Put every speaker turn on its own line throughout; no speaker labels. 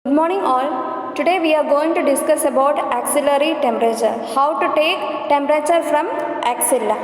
Good morning all. Today we are going to discuss about axillary temperature. How to take temperature from axilla.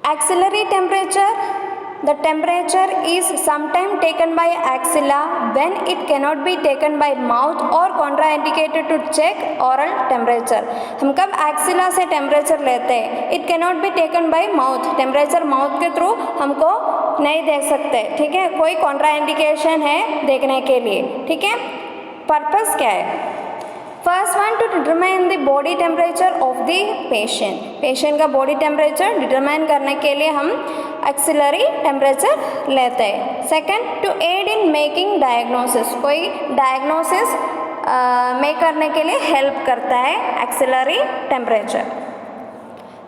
Axillary temperature. The temperature is sometimes taken by axilla when it cannot be taken by mouth or contraindicated to check oral temperature. हम कब axilla से temperature लेते हैं? It cannot be taken by mouth. Temperature mouth के through हमको नहीं देख सकते, ठीक है, कोई कॉन्ट्राइंडिकेशन है देखने के लिए, ठीक है। पर्पस क्या है? First one, to determine the body temperature of the patient. Patient का बॉडी टेम्परेचर डिटरमाइन करने के लिए हम एक्सिलरी टेम्परेचर लेते हैं। Second, to aid in making diagnosis. कोई डायग्नोसिस मेक करने के लिए हेल्प करता है axillary temperature.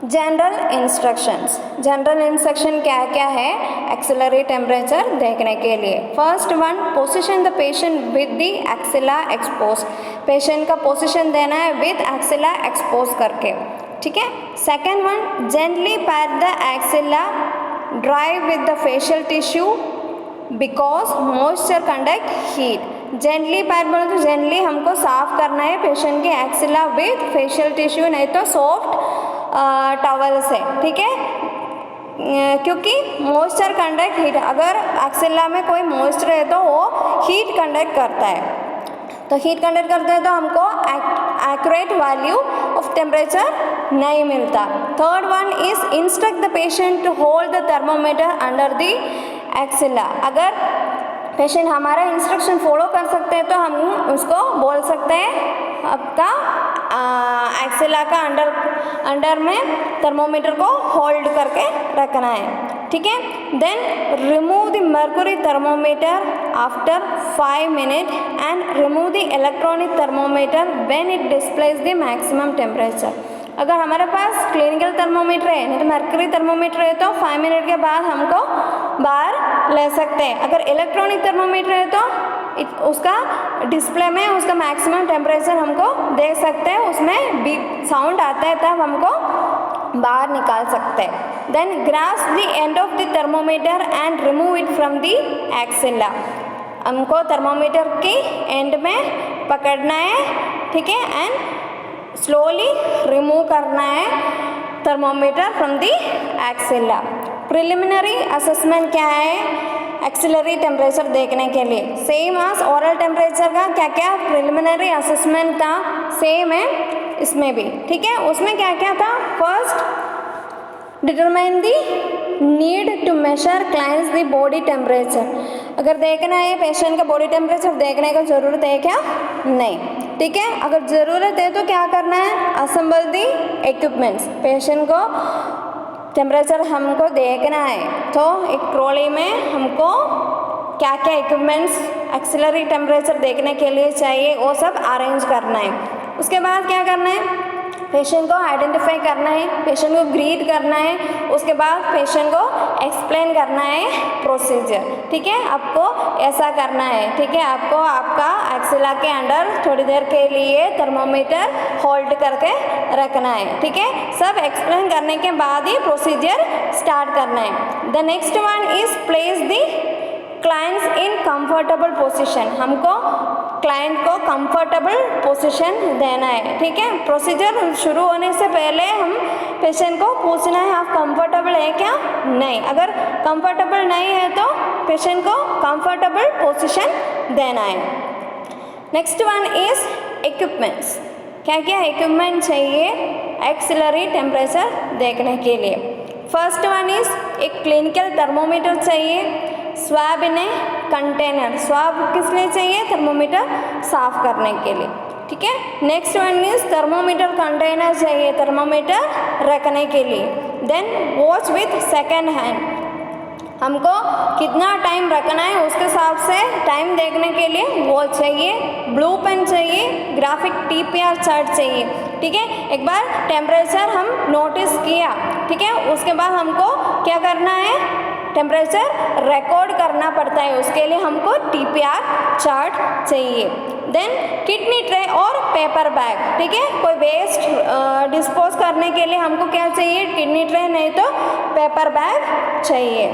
General instructions. General instruction क्या क्या है एक्सिलरी टेम्परेचर देखने के लिए? First one, position the patient with the axilla expose. Patient का पोजीशन देना है विद एक्सिला एक्सपोज करके, ठीक है। Second one, gently PAT the axilla dry with the facial tissue because moisture conduct heat. Gently PAT बोले तो gently हमको साफ करना है पेशेंट के एक्सिला विद फेशियल टिश्यू, नहीं तो सॉफ्ट टॉवल से, ठीक है, क्योंकि मॉइस्चर कंडक्ट हीट। अगर एक्सिला में कोई मॉइस्चर है तो वो हीट कंडक्ट करता है, तो हीट कंडक्ट करता है तो हमको एक्यूरेट वैल्यू ऑफ टेम्परेचर नहीं मिलता। Third one is instruct the patient to hold the thermometer under the axilla. अगर पेशेंट हमारा इंस्ट्रक्शन फॉलो कर सकते हैं तो हम उसको बोल सकते हैं आपका एक्सिला का अंडर में थर्मोमीटर को होल्ड करके रखना है, ठीक है। Then remove the mercury thermometer after 5 minute and remove the electronic thermometer when it displays the maximum temperature. अगर हमारे पास क्लिनिकल थर्मोमीटर है नहीं तो मर्क्यूरी थर्मोमीटर है तो 5 मिनट के बाद हमको बाहर ले सकते हैं। अगर इलेक्ट्रॉनिक थर्मोमीटर है तो उसका डिस्प्ले में उसका मैक्सिमम टेम्परेचर हमको देख सकते हैं, उसमें बीप साउंड आता है तब हमको बाहर निकाल सकते हैं। Then grasp the end of the thermometer and remove it from the axilla. हमको थर्मोमीटर की एंड में पकड़ना है, ठीक है, एंड स्लोली रिमूव करना है thermometer from the axilla. Preliminary assessment क्या है एक्सिलरी टेम्परेचर देखने के लिए? सेम एज ओरल टेम्परेचर का क्या क्या प्रिलिमिनरी असेसमेंट था, सेम है इसमें भी, ठीक है। उसमें क्या क्या था? First, determine the need to measure clients the body temperature. अगर देखना है पेशेंट का बॉडी टेम्परेचर देखने का ज़रूरत है क्या? नहीं, ठीक है। अगर ज़रूरत है तो क्या करना है? असेंबल दी इक्विपमेंट्स। पेशेंट को टेम्परेचर हमको देखना है तो एक ट्रॉली में हमको क्या क्या इक्विपमेंट्स एक्सिलरी टेम्परेचर देखने के लिए चाहिए वो सब अरेंज करना है। उसके बाद क्या करना है? पेशेंट को आइडेंटिफाई करना है, पेशेंट को ग्रीट करना है, उसके बाद पेशेंट को एक्सप्लेन करना है प्रोसीजर, ठीक है। आपको ऐसा करना है, ठीक है, आपको आपका एक्सिला के अंदर थोड़ी देर के लिए थर्मोमीटर होल्ड करके रखना है, ठीक है। सब एक्सप्लेन करने के बाद ही प्रोसीजर स्टार्ट करना है। The next one is place the clients in comfortable position. हमको क्लाइंट को कंफर्टेबल पोजीशन देना है, ठीक है। प्रोसीजर शुरू होने से पहले हम पेशेंट को पूछना है आप कंफर्टेबल है क्या? नहीं। अगर कंफर्टेबल नहीं है तो पेशेंट को कंफर्टेबल पोजीशन देना है। Next one is equipments. क्या क्या इक्विपमेंट चाहिए एक्सिलरी टेम्परेचर देखने के लिए? फर्स्ट वन इज एक क्लिनिकल थर्मोमीटर चाहिए। Swab in a container. Swab किस लिए चाहिए? थर्मोमीटर साफ करने के लिए, ठीक है। Next one is thermometer container चाहिए थर्मोमीटर रखने के लिए। Then watch with second hand. हमको कितना टाइम रखना है उसके हिसाब से टाइम देखने के लिए वॉच चाहिए। ब्लू पेन चाहिए, ग्राफिक TPR चार्ट चाहिए, ठीक है। एक बार टेम्परेचर हम नोटिस किया, ठीक है, उसके बाद हमको क्या करना है? टेम्परेचर रिकॉर्ड करना पड़ता है, उसके लिए हमको TPR चार्ट चाहिए। देन किडनी ट्रे और पेपर बैग, ठीक है। कोई वेस्ट डिस्पोज करने के लिए हमको क्या चाहिए? किडनी ट्रे, नहीं तो पेपर बैग चाहिए।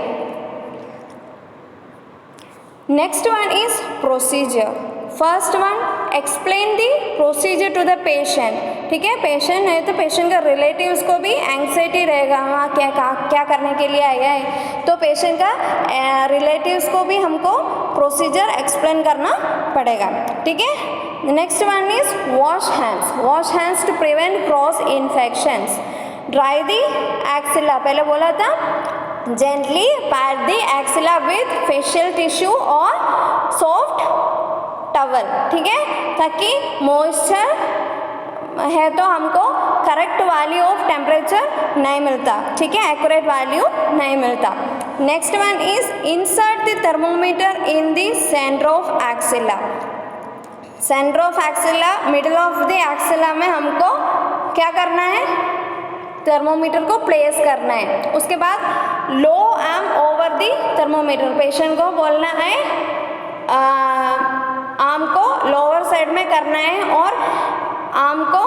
Next one is procedure. First one, explain the procedure to the patient. ठीक है, पेशेंट है तो पेशेंट का रिलेटिव्स को भी एंग्जाइटी रहेगा, हाँ क्या करने के लिए आया है, तो पेशेंट का रिलेटिव्स को भी हमको प्रोसीजर एक्सप्लेन करना पड़ेगा। ठीक है, next one is wash hands. Wash hands to prevent cross infections. Dry the axilla, पहले बोला था gently pad the axilla with facial tissue और सॉफ्ट टवल। ठीक है, ताकि मॉइस्चर है तो हमको करेक्ट वैल्यू ऑफ टेम्परेचर नहीं मिलता। ठीक है, एक्यूरेट वैल्यू नहीं मिलता। Next one is insert the thermometer in the centre of axilla. Centre of axilla, middle of the axilla में हमको क्या करना है, थर्मोमीटर को प्लेस करना है। उसके बाद low arm over the thermometer, patient को बोलना है आर्म को लोअर साइड में करना है और आर्म को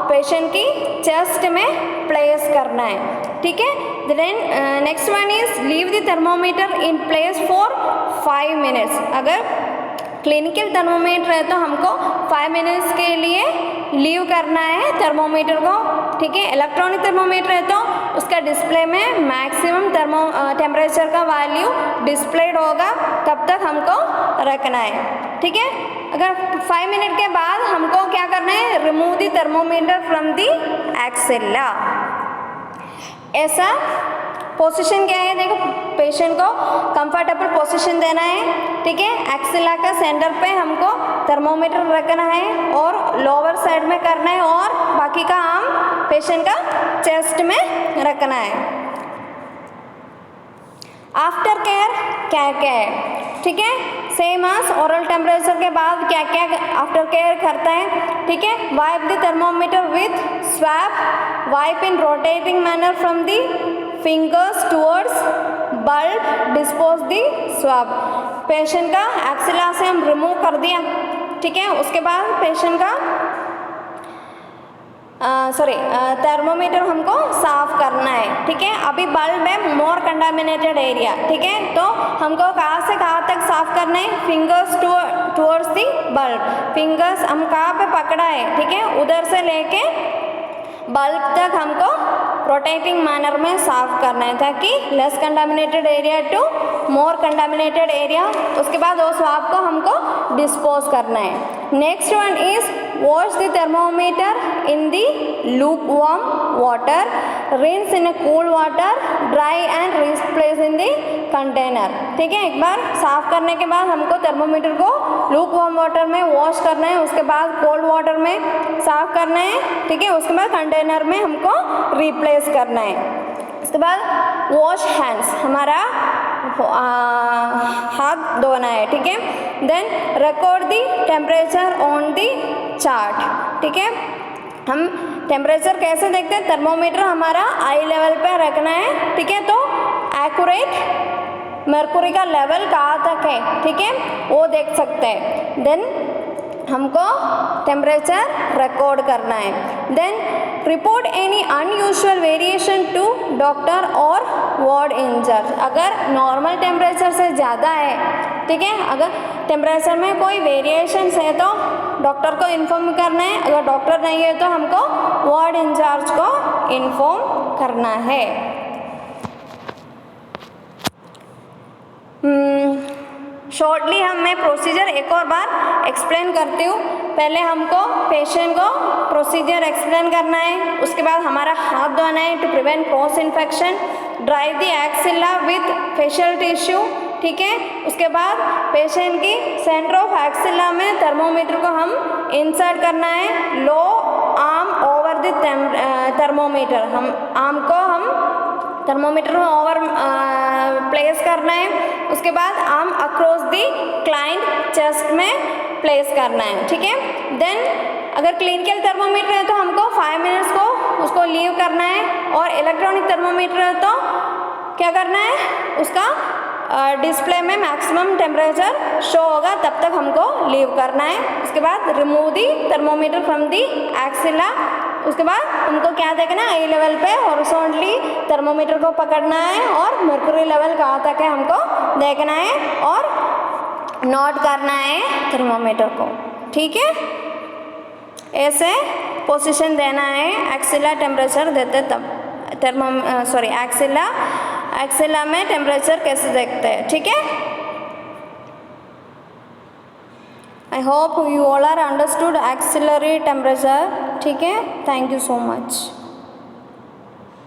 पेशेंट की चेस्ट में प्लेस करना है। ठीक है, then next one is leave the thermometer in place for 5 minutes. अगर क्लिनिकल थर्मोमीटर है तो हमको 5 मिनट्स के लिए लीव करना है थर्मोमीटर को। ठीक है, इलेक्ट्रॉनिक थर्मोमीटर है तो उसका डिस्प्ले में मैक्सिमम टेम्परेचर का वैल्यू डिस्प्लेड होगा, तब तक हमको रखना है। ठीक है, अगर 5 मिनट के बाद हमको क्या करना है, remove the thermometer from the axilla. ऐसा पोजीशन क्या है, देखो पेशेंट को कंफर्टेबल पोजीशन देना है। ठीक है, एक्सिला का सेंटर पे हमको थर्मोमीटर रखना है और लोअर साइड में करना है और बाकी का आर्म पेशेंट का चेस्ट में रखना है। आफ्टर केयर क्या क्या है, ठीक है, सेम एज ओरल टेम्परेचर के बाद क्या क्या आफ्टर केयर करता है। ठीक है, wipe the thermometer with swap, wipe in rotating manner from the fingers towards bulb, dispose the swab. Patient का एक्सिला से हम रिमूव कर दिया। ठीक है, उसके बाद पेशेंट का थर्मोमीटर हमको साफ करना है। ठीक है, अभी बल्ब है मोर कंटामिनेटेड एरिया। ठीक है, तो हमको कहाँ से कहाँ तक साफ करना है, fingers towards the bulb, fingers हम कहाँ पे पकड़ा है। ठीक है, उधर से लेके बल्ब तक हमको रोटेटिंग मैनर में साफ करना है, ताकि less contaminated area to more contaminated area. उसके बाद उस स्वाब को हमको डिस्पोज करना है। Next one is wash the thermometer in the lukewarm water, rinse in a cool water, dry and replace in the container। ठीक है, एक बार साफ करने के बाद हमको थर्मोमीटर को lukewarm वाटर में वॉश करना है, उसके बाद कोल्ड वाटर में साफ करना है। ठीक है, उसके बाद कंटेनर में हमको रिप्लेस करना है। उसके बाद वॉश हैंड्स, हमारा हाथ धोना है। ठीक है, then record the temperature on the chart. ठीक है, हम टेम्परेचर कैसे देखते हैं, थर्मोमीटर हमारा आई लेवल पे रखना है। ठीक है, तो एक्यूरेट मर्क्यूरी का लेवल कहाँ तक है, ठीक है, वो देख सकते हैं। देन हमको टेम्परेचर रिकॉर्ड करना है। Then report any unusual variation to doctor और वार्ड इंचार्ज। अगर नॉर्मल टेम्परेचर से ज़्यादा है, ठीक है, अगर टेम्परेचर में कोई वेरिएशन है तो डॉक्टर को इन्फॉर्म करना है, अगर डॉक्टर नहीं है तो हमको वार्ड इंचार्ज को इन्फॉर्म करना है। शॉर्टली मैं प्रोसीजर एक और बार एक्सप्लेन करती हूँ। पहले हमको पेशेंट को प्रोसीजर एक्सप्लेन करना है, उसके बाद हमारा हाथ धोना है to prevent cross infection, dry the axilla with facial tissue. ठीक है, उसके बाद पेशेंट की सेंटर ऑफ एक्सिला में थर्मोमीटर को हम इंसर्ट करना है, low arm over the thermometer, हम आर्म को हम थर्मोमीटर में ओवर प्लेस करना है। उसके बाद arm across the client chest में प्लेस करना है। ठीक है, देन अगर क्लिनिकल थर्मोमीटर है तो हमको 5 मिनट्स को उसको लीव करना है, और इलेक्ट्रॉनिक थर्मोमीटर है तो क्या करना है, उसका डिस्प्ले में मैक्सिमम टेम्परेचर शो होगा, तब तक हमको लीव करना है। उसके बाद remove the thermometer from the axilla. उसके बाद हमको क्या देखना है, आई लेवल पे हॉरिजॉन्टली थर्मोमीटर को पकड़ना है और मर्क्यूरी लेवल कहाँ तक है हमको देखना है, और नोट करना है थर्मोमीटर को, ठीक है। ऐसे पोजीशन देना है, एक्सिला टेम्परेचर देते तब एक्सिला में टेम्परेचर कैसे देखते हैं, ठीक है। I hope you all are understood axillary temperature, ठीक है। Thank you so much.